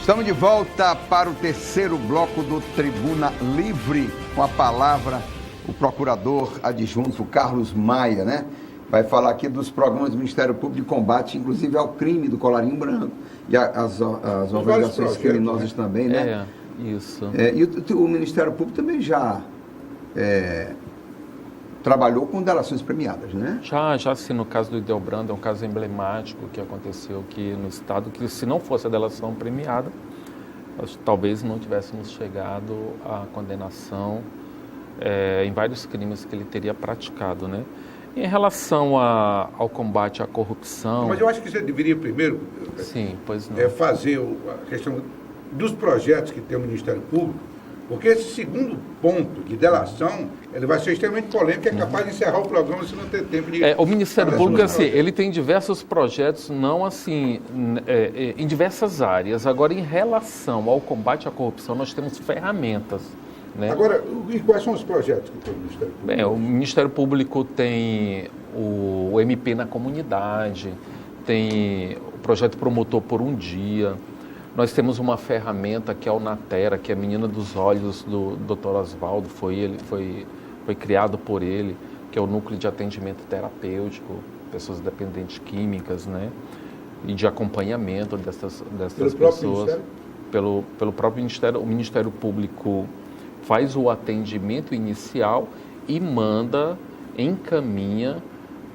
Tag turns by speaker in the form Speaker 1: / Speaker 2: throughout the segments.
Speaker 1: Estamos de volta para o terceiro bloco do Tribuna Livre, com a palavra o procurador adjunto Carlos Maia, né? Vai falar aqui dos programas do Ministério Público de combate, inclusive ao crime do colarinho branco e as organizações criminosas, né? Também, né?
Speaker 2: Isso.
Speaker 1: E o Ministério Público também já trabalhou com delações premiadas, né?
Speaker 2: Já assim, no caso do Ideobrando, é um caso emblemático que aconteceu aqui no Estado, que se não fosse a delação premiada, nós talvez não tivéssemos chegado à condenação em vários crimes que ele teria praticado, né? Em relação ao combate à corrupção...
Speaker 3: Mas eu acho que você deveria primeiro
Speaker 2: sim, pois não.
Speaker 3: Fazer a questão dos projetos que tem o Ministério Público, porque esse segundo ponto de delação, ele vai ser extremamente polêmico e é capaz de encerrar o programa se não ter tempo de...
Speaker 2: O Ministério Público, assim, ele tem diversos projetos, não assim, em diversas áreas. Agora, em relação ao combate à corrupção, nós temos ferramentas, né?
Speaker 3: Agora, e quais são os projetos que tem o Ministério Público?
Speaker 2: O Ministério Público tem o MP na comunidade, tem o projeto Promotor por um Dia. Nós temos uma ferramenta que é o Natera, que é a menina dos olhos do Dr. Oswaldo, foi criado por ele, que é o Núcleo de Atendimento Terapêutico, pessoas dependentes químicas, né? E de acompanhamento dessas pessoas. Pelo próprio Ministério. O Ministério Público faz o atendimento inicial e encaminha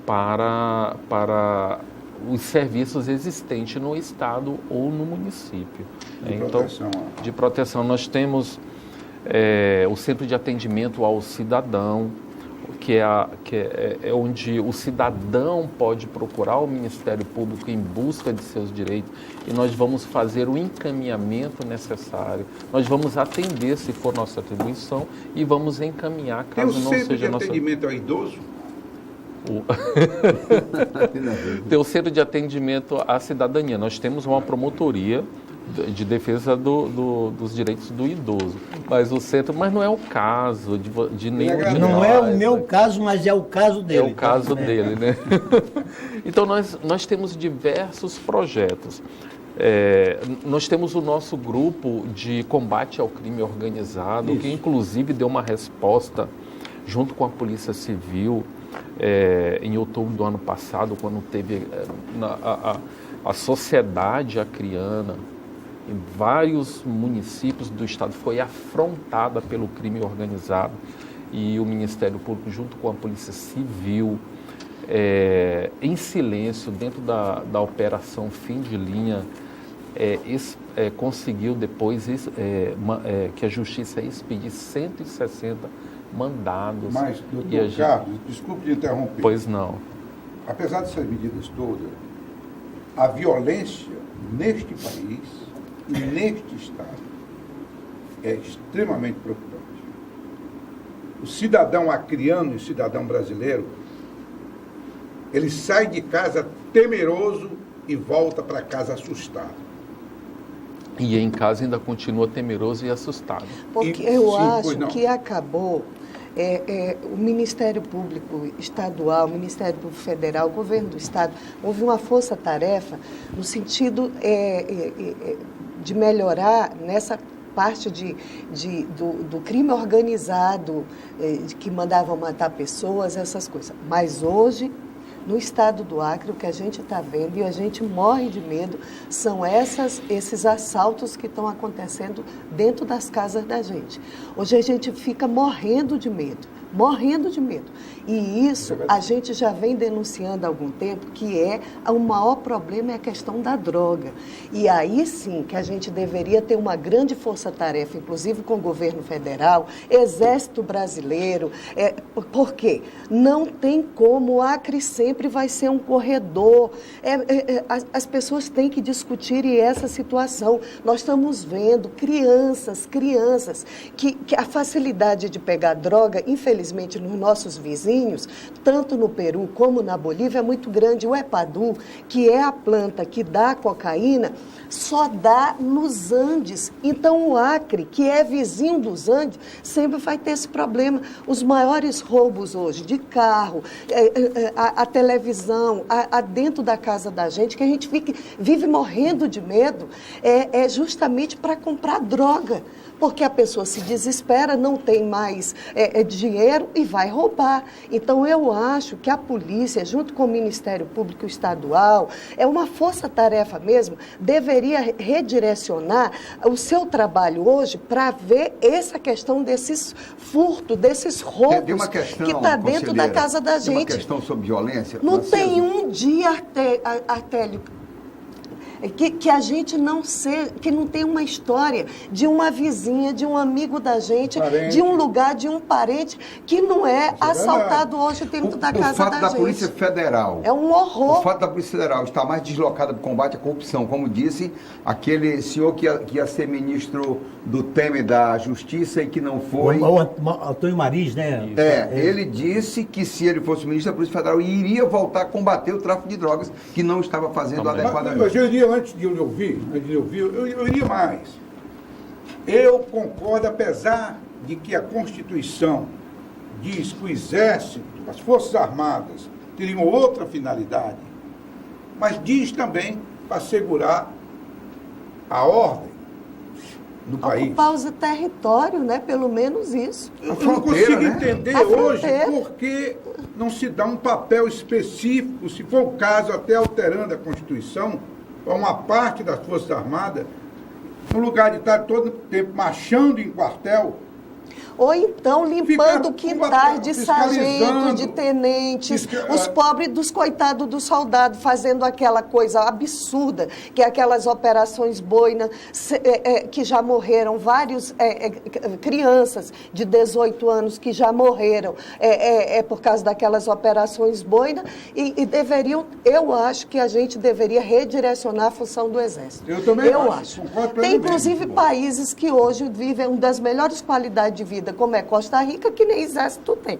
Speaker 2: para os serviços existentes no Estado ou no município. De proteção. Nós temos o Centro de Atendimento ao Cidadão, que é onde o cidadão pode procurar o Ministério Público em busca de seus direitos e nós vamos fazer o encaminhamento necessário. Nós vamos atender, se for nossa atribuição, e vamos encaminhar, caso não seja nossa...
Speaker 3: Tem o Centro de Atendimento ao Idoso?
Speaker 2: Tem o Centro de Atendimento à Cidadania. Nós temos uma promotoria de defesa dos direitos do idoso. Mas não é o caso de nenhum de
Speaker 4: Não
Speaker 2: nós,
Speaker 4: é o meu caso, mas é o caso dele.
Speaker 2: É o caso dele, né? Então, nós temos diversos projetos. Nós temos o nosso grupo de combate ao crime organizado, que inclusive deu uma resposta junto com a Polícia Civil em outubro do ano passado, quando teve a sociedade acriana, em vários municípios do estado, foi afrontada pelo crime organizado e o Ministério Público, junto com a Polícia Civil, em silêncio, dentro da operação Fim de Linha, conseguiu depois que a Justiça expedisse 160 mandados.
Speaker 3: Mas, doutor Carlos, desculpe de interromper.
Speaker 2: Pois não.
Speaker 3: Apesar dessas medidas todas, a violência neste país e neste estado é extremamente preocupante. O cidadão acriano e o cidadão brasileiro, ele sai de casa temeroso e volta para casa assustado.
Speaker 2: E em casa ainda continua temeroso e assustado.
Speaker 5: Porque eu acho que acabou o Ministério Público Estadual, o Ministério Público Federal, o Governo do Estado, houve uma força-tarefa no sentido de melhorar nessa parte do crime organizado, que mandavam matar pessoas, essas coisas. Mas hoje, no estado do Acre, o que a gente está vendo e a gente morre de medo são esses assaltos que estão acontecendo dentro das casas da gente. Hoje a gente fica morrendo de medo. E isso a gente já vem denunciando há algum tempo, que o maior problema é a questão da droga. E aí sim que a gente deveria ter uma grande força-tarefa, inclusive com o governo federal, Exército Brasileiro, porque não tem como, o Acre sempre vai ser um corredor. As pessoas têm que discutir essa situação. Nós estamos vendo crianças, que a facilidade de pegar droga, infelizmente, infelizmente, nos nossos vizinhos, tanto no Peru como na Bolívia, é muito grande. O Epadu, que é a planta que dá cocaína, só dá nos Andes. Então, o Acre, que é vizinho dos Andes, sempre vai ter esse problema. Os maiores roubos hoje de carro, a televisão, dentro da casa da gente, que a gente vive morrendo de medo, é justamente para comprar droga. Porque a pessoa se desespera, não tem mais dinheiro e vai roubar. Então, eu acho que a polícia, junto com o Ministério Público Estadual, é uma força-tarefa mesmo, deveria redirecionar o seu trabalho hoje para ver essa questão desses furtos, desses roubos
Speaker 1: questão,
Speaker 5: que está dentro da casa da gente.
Speaker 1: Tem uma questão sobre violência?
Speaker 5: Não tem um dia, Artélio, que a gente que não tem uma história de uma vizinha, de um amigo da gente, de um lugar, de um parente, que não é assaltado hoje dentro da casa da gente.
Speaker 1: O fato da Polícia Federal...
Speaker 5: É um horror.
Speaker 1: O fato da Polícia Federal estar mais deslocada para o combate à corrupção, como disse aquele senhor que ia ser ministro do Temer da Justiça e que não foi...
Speaker 4: O Antônio Mariz, né?
Speaker 1: Ele disse que se ele fosse ministro da Polícia Federal, iria voltar a combater o tráfico de drogas, que não estava fazendo adequadamente.
Speaker 3: Mas eu iria, antes de eu ouvir, eu iria mais. Eu concordo, apesar de que a Constituição diz que o Exército, as Forças Armadas, teriam outra finalidade, mas diz também para assegurar a ordem no país.
Speaker 5: Ocupar o território, né? Pelo menos isso.
Speaker 3: Eu não consigo entender hoje por que não se dá um papel específico, se for o caso, até alterando a Constituição, para uma parte das Forças Armadas, no lugar de estar todo o tempo marchando em quartel.
Speaker 5: Ou então limpando quintais de sargento, de tenentes, os pobres dos coitados dos soldados, fazendo aquela coisa absurda, que é aquelas operações boina, que já morreram, vários crianças de 18 anos que já morreram por causa daquelas operações boina, e deveriam, eu acho que a gente deveria redirecionar a função do Exército.
Speaker 3: Eu também acho.
Speaker 5: Tem inclusive países que hoje vivem uma das melhores qualidades de vida, como é Costa Rica, que nem exército tem.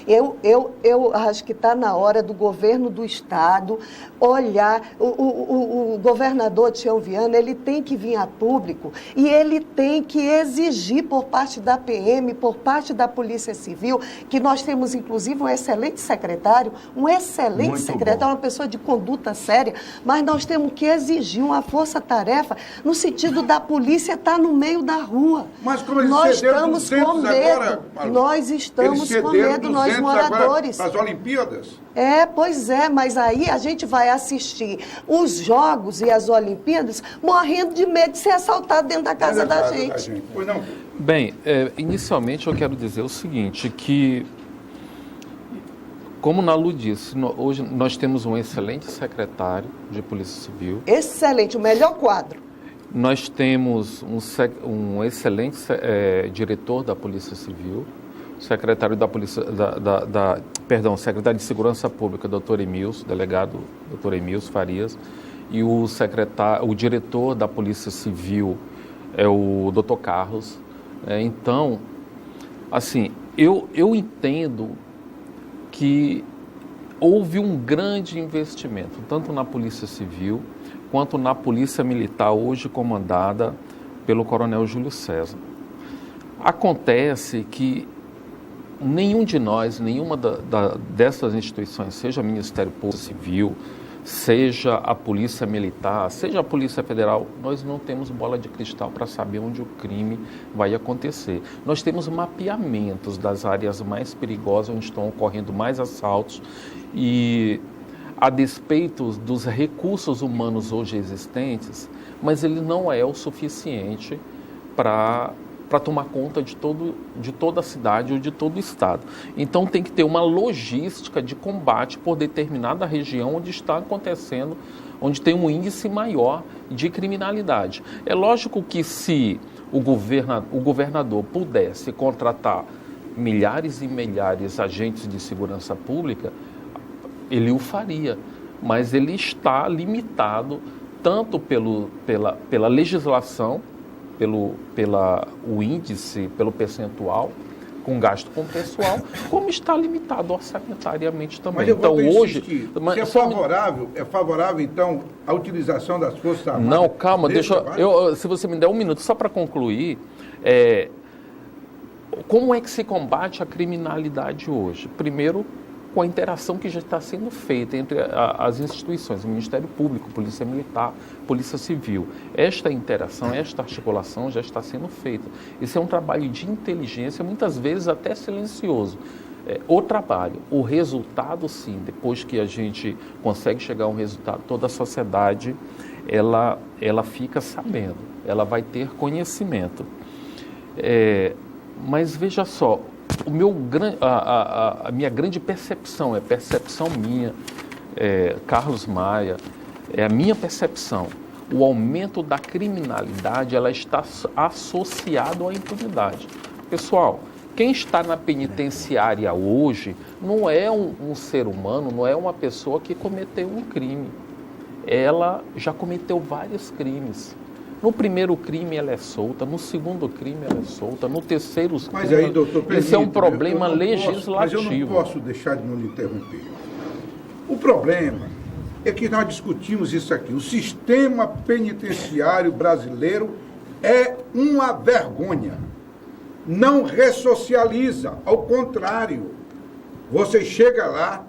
Speaker 5: Eu acho que está na hora do governo do Estado olhar, o governador Tião Viana, ele tem que vir a público e ele tem que exigir por parte da PM, por parte da Polícia Civil, que nós temos inclusive um excelente secretário, uma pessoa de conduta séria, mas nós temos que exigir uma força-tarefa no sentido da polícia estar no meio da rua.
Speaker 3: Mas como eles
Speaker 5: nós estamos com medo. Nós estamos com medo, nós moradores.
Speaker 3: Para as Olimpíadas?
Speaker 5: Pois é, mas aí a gente vai assistir os Jogos e as Olimpíadas morrendo de medo de ser assaltado dentro da casa da gente.
Speaker 3: Pois não.
Speaker 2: Bem, inicialmente eu quero dizer o seguinte, que, como Nalu disse, hoje nós temos um excelente secretário de Polícia Civil.
Speaker 5: Excelente, o melhor quadro.
Speaker 2: Nós temos um excelente diretor da Polícia Civil, secretário da Polícia, secretário de Segurança Pública, Dr. Emilson, delegado Dr. Emilson Farias, e o diretor da Polícia Civil é o Dr. Carlos. Então, assim, eu entendo que houve um grande investimento, tanto na Polícia Civil, quanto na Polícia Militar, hoje comandada pelo Coronel Júlio César. Acontece que nenhum de nós, nenhuma dessas instituições, seja o Ministério Público Civil, seja a Polícia Militar, seja a Polícia Federal, nós não temos bola de cristal para saber onde o crime vai acontecer. Nós temos mapeamentos das áreas mais perigosas, onde estão ocorrendo mais assaltos, e a despeito dos recursos humanos hoje existentes, mas ele não é o suficiente para tomar conta de toda a cidade ou de todo o estado. Então tem que ter uma logística de combate por determinada região onde está acontecendo, onde tem um índice maior de criminalidade. É lógico que se o governador pudesse contratar milhares e milhares de agentes de segurança pública, ele o faria, mas ele está limitado tanto pela legislação, pelo índice, pelo percentual, com gasto com pessoal, como está limitado orçamentariamente também.
Speaker 3: Mas eu vou
Speaker 2: então, hoje...
Speaker 3: Se é favorável, então, a utilização das Forças Armadas?
Speaker 2: Não, calma, se você me der um minuto só para concluir, como é que se combate a criminalidade hoje? Primeiro, com a interação que já está sendo feita entre as instituições, o Ministério Público, Polícia Militar, Polícia Civil. Esta interação, esta articulação já está sendo feita. Isso é um trabalho de inteligência, muitas vezes até silencioso. O trabalho, o resultado, sim, depois que a gente consegue chegar a um resultado, toda a sociedade, ela fica sabendo, ela vai ter conhecimento. Mas veja só, a minha grande percepção, percepção minha, Carlos Maia, é a minha percepção. O aumento da criminalidade, ela está associado à impunidade. Pessoal, quem está na penitenciária hoje não é um ser humano, não é uma pessoa que cometeu um crime. Ela já cometeu vários crimes. No primeiro crime ela é solta, no segundo crime ela é solta, no terceiro crime...
Speaker 3: Mas aí, doutor,
Speaker 2: isso é um problema legislativo.
Speaker 3: Mas eu não posso deixar de não lhe interromper. O problema é que nós discutimos isso aqui. O sistema penitenciário brasileiro é uma vergonha. Não ressocializa, ao contrário. Você chega lá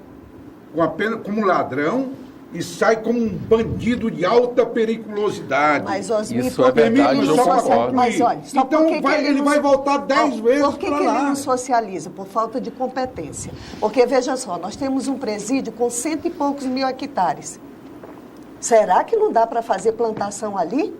Speaker 3: com a pena como ladrão e sai como um bandido de alta periculosidade.
Speaker 5: Mas, Osmir,
Speaker 2: isso é verdade, eu concordo.
Speaker 5: Mas olha,
Speaker 3: então ele vai voltar 10 vezes para lá.
Speaker 5: Por que ele não socializa? Por falta de competência. Porque, veja só, nós temos um presídio com 100 e poucos mil hectares. Será que não dá para fazer plantação ali?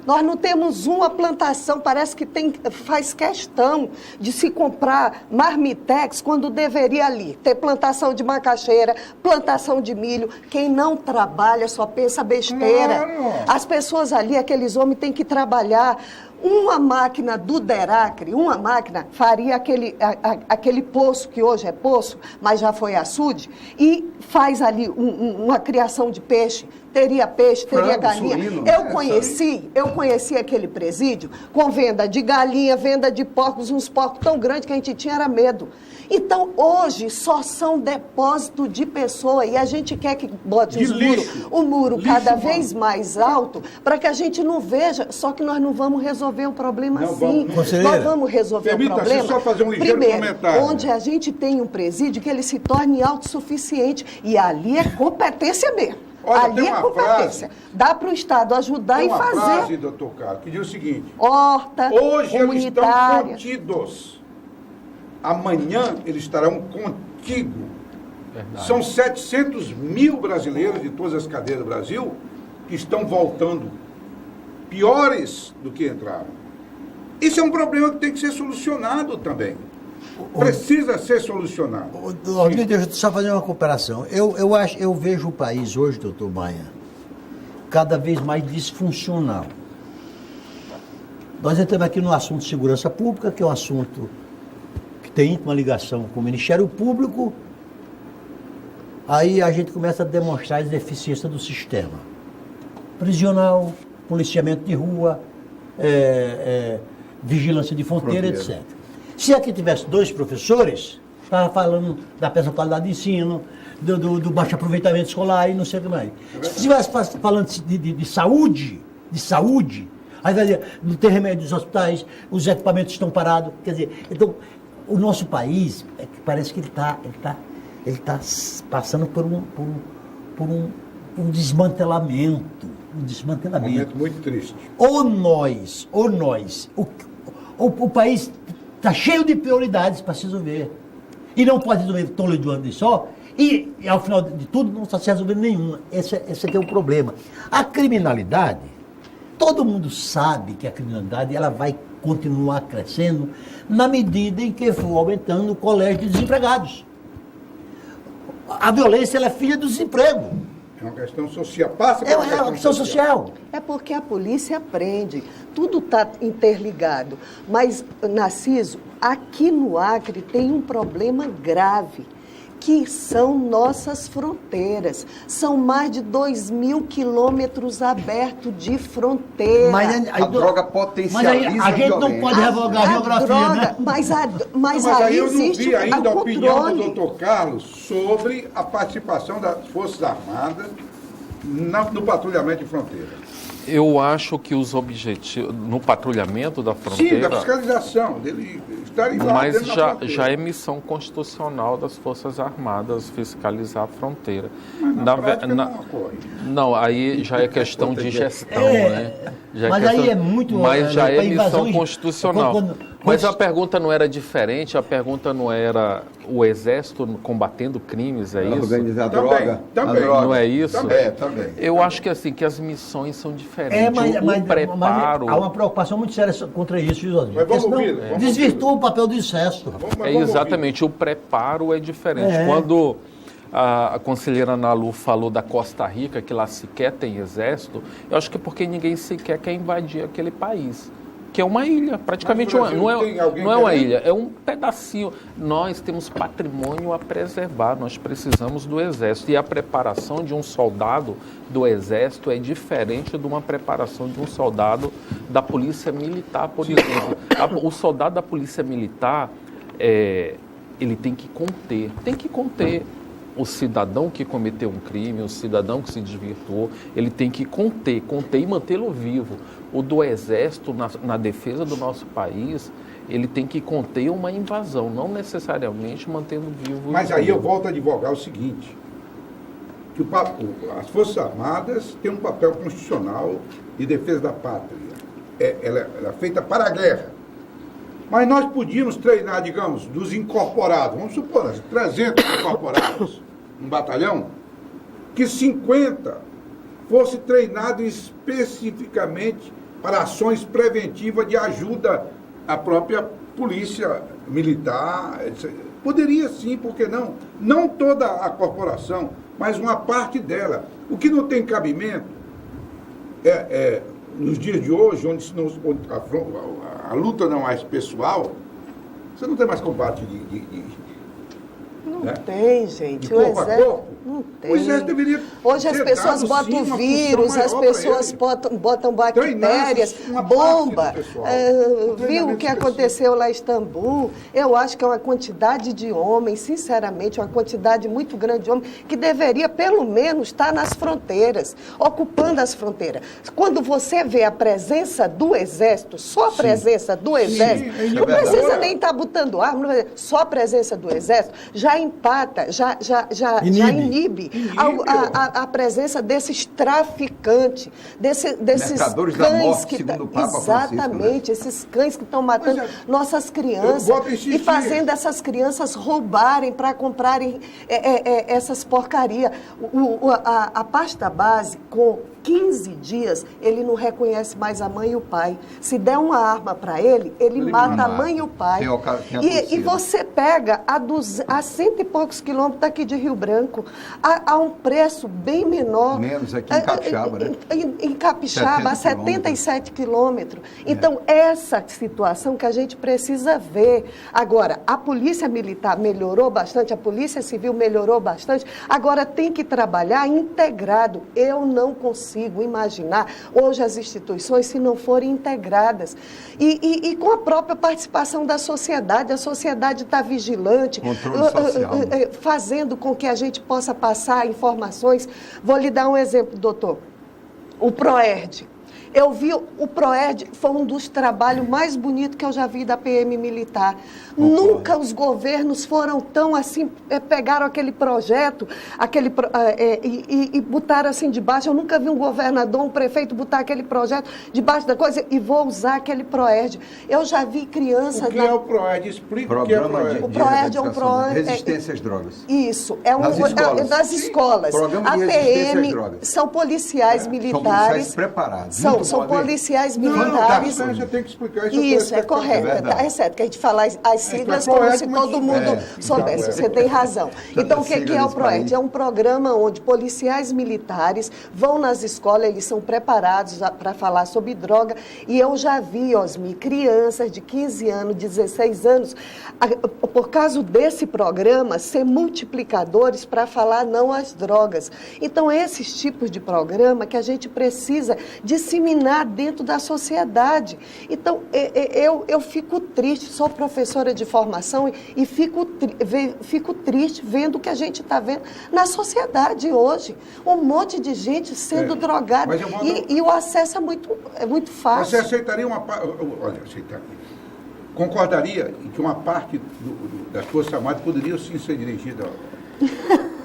Speaker 5: Nós não temos uma plantação, parece que faz questão de se comprar marmitex quando deveria ali ter plantação de macaxeira, plantação de milho. Quem não trabalha só pensa besteira.
Speaker 3: Claro.
Speaker 5: As pessoas ali, aqueles homens têm que trabalhar. Uma máquina do Deracre, uma máquina faria aquele poço, que hoje é poço, mas já foi açude, e faz ali uma criação de peixe. Teria peixe, teria galinha. Eu conheci aquele presídio com venda de galinha, venda de porcos, uns porcos tão grandes que a gente tinha era medo. Então, hoje, só são depósito de pessoa e a gente quer que bote o muro cada vez mais alto para que a gente não veja, só que nós não vamos resolver o problema assim. Nós vamos resolver o problema,
Speaker 3: só fazer um ligeiro comentário.
Speaker 5: Onde a gente tem um presídio que ele se torne autossuficiente e ali é competência mesmo.
Speaker 3: Olha,
Speaker 5: ali é competência. Dá para o Estado ajudar e fazer.
Speaker 3: Tem uma frase, doutor Carlos, que diz o seguinte:
Speaker 5: horta
Speaker 3: hoje eles estão
Speaker 5: comunitária.
Speaker 3: contidos. Amanhã eles estarão contigo.
Speaker 2: Verdade.
Speaker 3: São 700 mil brasileiros de todas as cadeias do Brasil que estão voltando piores do que entraram. Isso é um problema que tem que ser solucionado também. Precisa ser solucionado.
Speaker 4: Deixa eu só fazer uma comparação. Eu vejo o país hoje, doutor Maia, cada vez mais disfuncional. Nós entramos aqui no assunto de segurança pública, que é um assunto que tem íntima ligação com o Ministério Público. Aí a gente começa a demonstrar as deficiências do sistema prisional, policiamento de rua, vigilância de fronteira, etc. Se aqui tivesse 2 professores, estava falando da péssima qualidade de ensino, do baixo aproveitamento escolar e não sei o que mais. Se estivesse falando de saúde, aí vai dizer, não tem remédio nos hospitais, os equipamentos estão parados. Quer dizer, então, o nosso país, parece que ele está passando por um desmantelamento.
Speaker 3: Um momento muito triste.
Speaker 4: Ou nós, o país está cheio de prioridades para se resolver. E não pode resolver todo de uma vez só, e ao final de tudo não está se resolvendo nenhuma. Esse aqui é o problema. A criminalidade, todo mundo sabe que a criminalidade ela vai continuar crescendo na medida em que for aumentando o colégio de desempregados. A violência ela é filha do desemprego.
Speaker 3: É uma questão social. Passa por
Speaker 4: uma questão social.
Speaker 5: É porque a polícia prende. Tudo está interligado. Mas, Narciso, aqui no Acre tem um problema grave, que são nossas fronteiras. São mais de 2.000 quilômetros abertos de fronteira.
Speaker 1: A droga potencializa
Speaker 4: mas a gente não pode revogar a geografia,
Speaker 5: droga,
Speaker 4: né?
Speaker 5: Mas aí
Speaker 3: eu não
Speaker 5: existe
Speaker 3: vi ainda a opinião
Speaker 5: controle.
Speaker 3: do doutor Carlos sobre a participação das Forças Armadas no patrulhamento de fronteira.
Speaker 2: Eu acho que os objetivos no patrulhamento da fronteira...
Speaker 3: Sim, da fiscalização, dele estarem lá
Speaker 2: Mas
Speaker 3: dentro da fronteira.
Speaker 2: já é missão constitucional das Forças Armadas fiscalizar a fronteira.
Speaker 3: Mas na prática não ocorre.
Speaker 2: Não, aí já é questão de gestão, né? Já
Speaker 4: mas
Speaker 2: questão,
Speaker 4: aí é muito...
Speaker 2: Mas já é
Speaker 4: invasão
Speaker 2: missão constitucional. Mas a pergunta não era diferente, a pergunta não era o Exército combatendo crimes, é isso?
Speaker 1: Organizar a
Speaker 3: Também,
Speaker 1: droga.
Speaker 3: também.
Speaker 1: A droga.
Speaker 2: Não é isso?
Speaker 1: Também.
Speaker 2: Eu acho que assim, que as missões são diferentes.
Speaker 4: Mas
Speaker 2: o preparo...
Speaker 4: há uma preocupação muito séria contra isso, viu, Oswaldo?
Speaker 3: Mas vamos
Speaker 4: Porque
Speaker 3: ouvir,
Speaker 4: senão
Speaker 3: vamos
Speaker 4: desvirtua o papel do Exército.
Speaker 2: Exatamente, o preparo é diferente. Quando a conselheira Ana Lu falou da Costa Rica, que lá sequer tem exército, eu acho que é porque ninguém sequer quer invadir aquele país. Que é uma ilha, praticamente não é uma ilha, é um pedacinho. Nós temos patrimônio a preservar, nós precisamos do Exército. E a preparação de um soldado do Exército é diferente de uma preparação de um soldado da Polícia Militar, por exemplo. O soldado da Polícia Militar, ele tem que conter o cidadão que cometeu um crime, o cidadão que se desvirtuou, ele tem que conter e mantê-lo vivo. O do Exército, na defesa do nosso país, ele tem que conter uma invasão, não necessariamente mantendo vivo.
Speaker 3: Mas aí eu volto a advogar o seguinte, que as Forças Armadas têm um papel constitucional de defesa da pátria. Ela é feita para a guerra. Mas nós podíamos treinar, digamos, dos incorporados, vamos supor, 300 incorporados, um batalhão, que 50 fosse treinado especificamente para ações preventivas de ajuda à própria polícia militar. Poderia sim, por que não? Não toda a corporação, mas uma parte dela. O que não tem cabimento nos dias de hoje, onde a luta não é mais pessoal, você não tem mais combate
Speaker 5: Não tem, gente.
Speaker 3: De corpo a corpo?
Speaker 5: Não tem.
Speaker 3: O Exército deveria
Speaker 5: Hoje as pessoas botam vírus, as pessoas botam bactérias, bomba. Viu o que aconteceu lá em Istambul? Eu acho que é uma quantidade de homens, sinceramente, uma quantidade muito grande de homens, que deveria, pelo menos, estar nas fronteiras, ocupando as fronteiras. Quando você vê a presença do Exército, só a presença do Exército, não precisa nem estar botando arma, só a presença do Exército já empata, já inibe a presença desses traficantes, desses
Speaker 1: mercadores
Speaker 5: cães
Speaker 1: da morte,
Speaker 5: que
Speaker 1: segundo o Papa
Speaker 5: exatamente,
Speaker 1: Francisco, né?
Speaker 5: Esses cães que estão matando nossas crianças e fazendo essas crianças roubarem para comprarem essas porcarias. A pasta base, com 15 dias, ele não reconhece mais a mãe e o pai. Se der uma arma para ele mata a mãe e o pai. E você pega a 100 e poucos quilômetros daqui de Rio Branco, a um preço bem menor.
Speaker 1: Menos aqui em Capixaba, né?
Speaker 5: Em Capixaba, a 77 quilômetros. Então, essa situação que a gente precisa ver. Agora, a Polícia Militar melhorou bastante, a Polícia Civil melhorou bastante, agora tem que trabalhar integrado. Eu não consigo imaginar hoje as instituições se não forem integradas. E com a própria participação da sociedade, a sociedade está vigilante,
Speaker 1: controle social,
Speaker 5: fazendo com que a gente possa passar informações. Vou lhe dar um exemplo, doutor. O PROERD. Eu vi o PROERD, foi um dos trabalhos mais bonitos que eu já vi da PM militar. Nunca os governos foram tão assim, pegaram aquele projeto, e botaram assim debaixo. Eu nunca vi um governador, um prefeito botar aquele projeto debaixo da coisa e vou usar aquele PROERD. Eu já vi crianças...
Speaker 3: O que é o PROERD? Explica o que é o PROERD.
Speaker 5: O PROERD é um programa...
Speaker 1: Resistência às drogas.
Speaker 5: Isso.
Speaker 1: Nas escolas.
Speaker 5: Programa de resistência às drogas. São policiais militares.
Speaker 1: São policiais preparados.
Speaker 5: São policiais militares.
Speaker 3: Você tem que explicar
Speaker 5: isso. É correto. É certo que a gente fala as siglas como se todo mundo soubesse. Você tem razão. Então, o que é o PROERD? É um programa onde policiais militares vão nas escolas, eles são preparados para falar sobre droga. E eu já vi, Osmi, crianças de 15 anos, 16 anos, por causa desse programa, ser multiplicadores para falar não às drogas. Então, esses tipos de programa que a gente precisa disseminar dentro da sociedade. Então, eu fico triste, sou professora de formação e fico triste vendo o que a gente está vendo na sociedade hoje. Um monte de gente sendo drogada e o acesso é muito fácil.
Speaker 3: Você aceitaria concordaria que uma parte das Forças Armadas poderia sim ser dirigida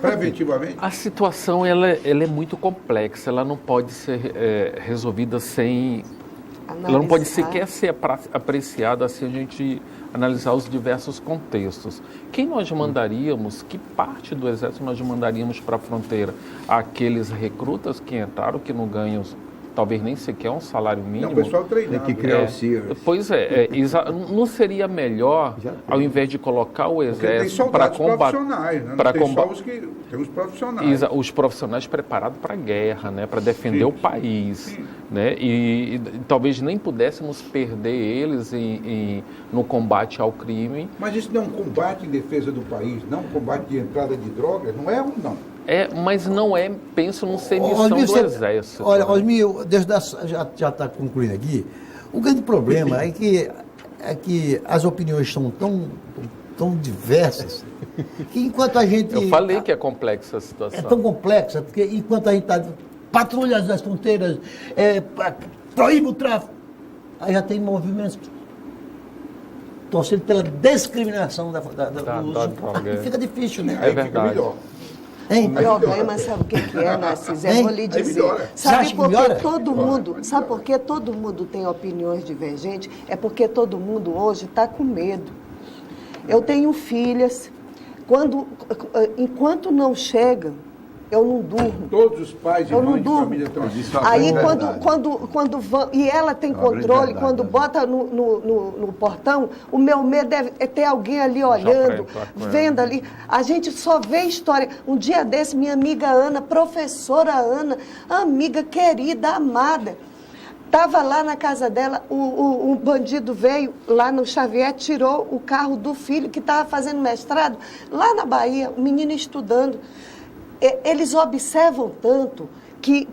Speaker 3: preventivamente?
Speaker 2: A situação ela é muito complexa, ela não pode ser resolvida sem... Analisar. Ela não pode sequer ser apreciada se a gente analisar os diversos contextos. Quem nós mandaríamos, que parte do Exército nós mandaríamos para a fronteira? Aqueles recrutas que entraram, que não ganham talvez nem sequer um salário mínimo.
Speaker 3: Não, o pessoal treinado.
Speaker 1: Tem que criar o CIR.
Speaker 2: Pois não seria melhor, ao invés de colocar o Exército para combater...
Speaker 3: profissionais, né? Não tem só tem os profissionais.
Speaker 2: Os profissionais preparados para a guerra, né? Para defender o país. Né? E talvez nem pudéssemos perder eles no combate ao crime.
Speaker 3: Mas isso não é um combate em defesa do país, não um combate de entrada de drogas, não é um não.
Speaker 2: Mas não penso não ser missão do Exército.
Speaker 4: Olha, Osmir, já está concluindo aqui. O grande problema é que as opiniões são tão diversas que enquanto a gente...
Speaker 2: Eu falei que é complexa a situação.
Speaker 4: É tão complexa, porque enquanto a gente está patrulhas das fronteiras, proíbe o tráfico, aí já tem movimentos torcendo pela discriminação da droga. Fica difícil, né?
Speaker 2: É verdade.
Speaker 5: O problema, sabe o que é, Narciso? Eu vou lhe dizer. Sabe por que todo mundo tem opiniões divergentes? É porque todo mundo hoje está com medo. Eu tenho filhas, enquanto não chegam, eu não durmo.
Speaker 3: Todos os pais e mães de família estão assim.
Speaker 5: Aí quando vão, e ela tem controle, quando bota no portão, o meu medo é ter alguém ali olhando, vendo ali. A gente só vê história. Um dia desse, minha amiga Ana, professora Ana, amiga querida, amada, estava lá na casa dela, um bandido veio lá no Xavier, tirou o carro do filho que estava fazendo mestrado, lá na Bahia, o menino estudando. Eles observam tanto que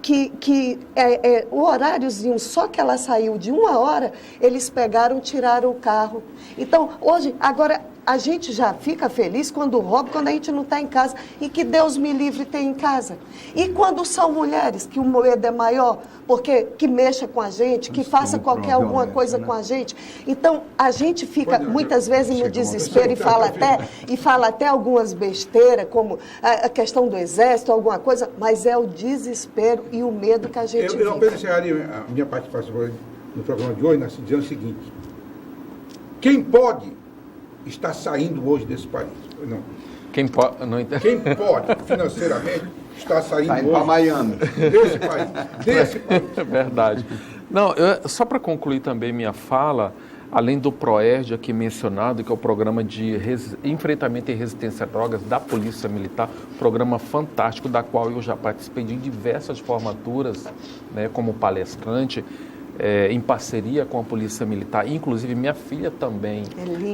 Speaker 5: o horáriozinho, só que ela saiu de 1 hora, eles pegaram, tiraram o carro. Então, hoje, agora, a gente já fica feliz quando rouba, quando a gente não está em casa. E que Deus me livre ter em casa. E quando são mulheres, que o medo é maior, porque que mexa com a gente, que faça alguma coisa com a gente. Então, a gente fica muitas vezes no desespero e fala até algumas besteiras, como a questão do Exército, alguma coisa, mas é o desespero e o medo que a gente vive.
Speaker 3: Eu apenas encerraria a minha participação no programa de hoje, dizendo o seguinte: quem pode está saindo hoje desse país? Não.
Speaker 2: Quem pode
Speaker 3: financeiramente, está saindo hoje
Speaker 1: para Miami.
Speaker 3: Desse país.
Speaker 2: É verdade. Não, só para concluir também minha fala, além do PROERD aqui mencionado, que é o Programa de Enfrentamento e Resistência a Drogas da Polícia Militar, programa fantástico, da qual eu já participei de diversas formaturas, né, como palestrante, em parceria com a Polícia Militar. Inclusive, minha filha também,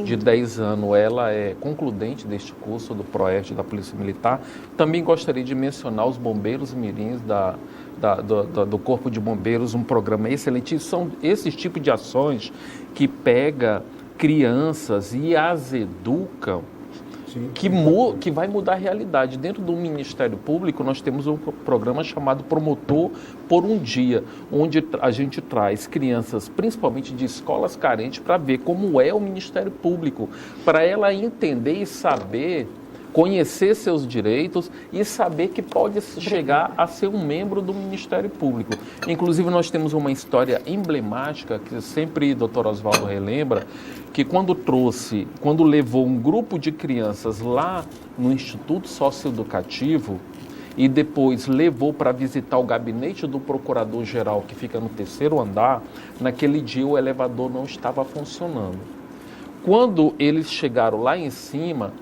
Speaker 2: de 10 anos, ela é concludente deste curso do PROERD da Polícia Militar. Também gostaria de mencionar os bombeiros mirins do Corpo de Bombeiros, um programa excelente. São esses tipos de ações que pega crianças e as educam, que vai mudar a realidade. Dentro do Ministério Público, nós temos um programa chamado Promotor por um Dia, onde a gente traz crianças, principalmente de escolas carentes, para ver como é o Ministério Público, para ela entender e saber, conhecer seus direitos e saber que pode chegar a ser um membro do Ministério Público. Inclusive, nós temos uma história emblemática, que sempre o Dr. Oswaldo relembra, que quando levou um grupo de crianças lá no Instituto Socioeducativo, e depois levou para visitar o gabinete do procurador-geral, que fica no 3º andar, naquele dia o elevador não estava funcionando. Quando eles chegaram lá em cima,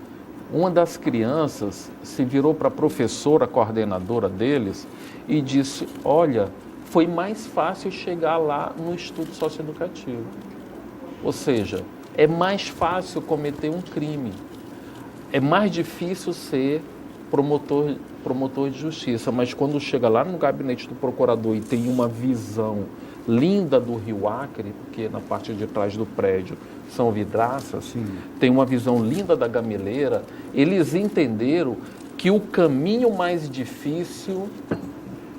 Speaker 2: uma das crianças se virou para a professora, coordenadora deles, e disse: olha, foi mais fácil chegar lá no estudo socioeducativo. Ou seja, é mais fácil cometer um crime. É mais difícil ser promotor de justiça, mas quando chega lá no gabinete do procurador e tem uma visão linda do Rio Acre, porque na parte de trás do prédio são vidraças, tem uma visão linda da Gameleira, eles entenderam que o caminho mais difícil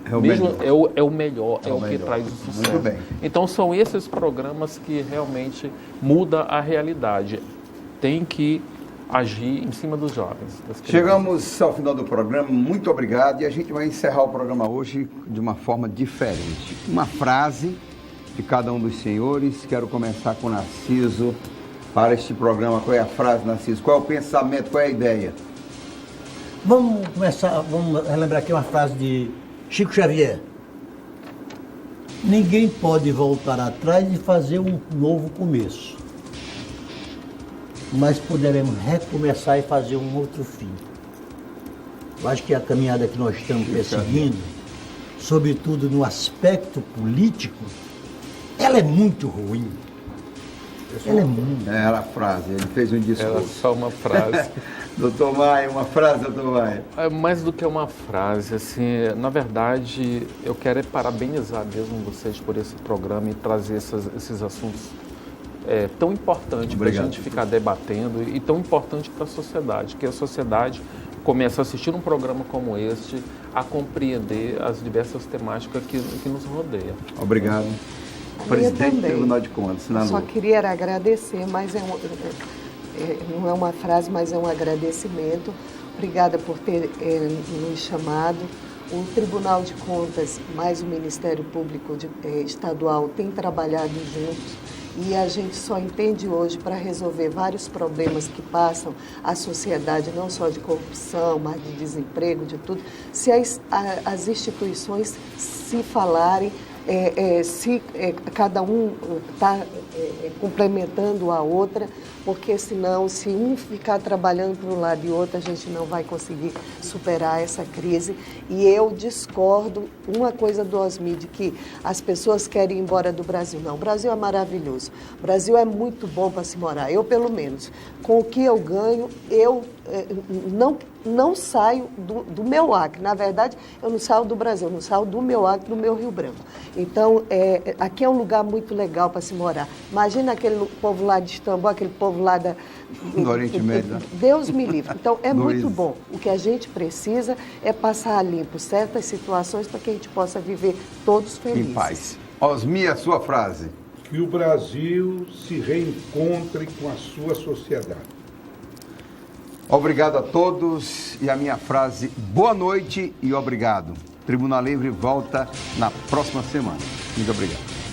Speaker 2: é o melhor, é o que traz o sucesso.
Speaker 1: Muito bem.
Speaker 2: Então são esses programas que realmente mudam a realidade. Tem que agir em cima dos jovens.
Speaker 1: Chegamos ao final do programa, muito obrigado, e a gente vai encerrar o programa hoje de uma forma diferente. Uma frase de cada um dos senhores. Quero começar com o Narciso para este programa. Qual é a frase, Narciso? Qual é o pensamento, qual é a ideia?
Speaker 4: Vamos relembrar aqui uma frase de Chico Xavier. Ninguém pode voltar atrás e fazer um novo começo, mas poderemos recomeçar e fazer um outro fim. Eu acho que a caminhada que nós estamos perseguindo, sobretudo no aspecto político, ela é muito ruim. Ela é muito.
Speaker 1: Era a frase, ele fez um discurso.
Speaker 2: Era só uma frase.
Speaker 1: Doutor Maia, uma frase, doutor Maia.
Speaker 2: É mais do que uma frase, assim, na verdade, eu quero parabenizar mesmo vocês por esse programa e trazer esses assuntos tão importantes para a gente ficar debatendo e tão importante para a sociedade, que a sociedade começa a assistir um programa como este, a compreender as diversas temáticas que nos rodeiam.
Speaker 1: Obrigado. Presidente do Tribunal de Contas,
Speaker 5: eu só queria agradecer, mas não é uma frase, mas é um agradecimento. Obrigada por ter nos chamado. O Tribunal de Contas, mais o Ministério Público Estadual, têm trabalhado juntos e a gente só entende hoje para resolver vários problemas que passam a sociedade, não só de corrupção, mas de desemprego, de tudo, se as instituições se falarem, se cada um está complementando a outra, porque senão, se um ficar trabalhando para um lado e outro, a gente não vai conseguir superar essa crise. E eu discordo uma coisa do Osmid, que as pessoas querem ir embora do Brasil. Não, o Brasil é maravilhoso. O Brasil é muito bom para se morar. Eu, pelo menos, com o que eu ganho, eu não saio do meu Acre. Na verdade, eu não saio do Brasil, eu não saio do meu Acre, do meu Rio Branco. Então, aqui é um lugar muito legal para se morar. Imagina aquele povo lá de Istambul, aquele povo lá do
Speaker 1: Oriente Médio.
Speaker 5: Deus me livre. Então, é muito bom. O que a gente precisa é passar a limpo certas situações para que a gente possa viver todos felizes.
Speaker 1: Em paz. Osmi, a sua frase.
Speaker 3: Que o Brasil se reencontre com a sua sociedade.
Speaker 1: Obrigado a todos e a minha frase, boa noite e obrigado. Tribunal Livre volta na próxima semana. Muito obrigado.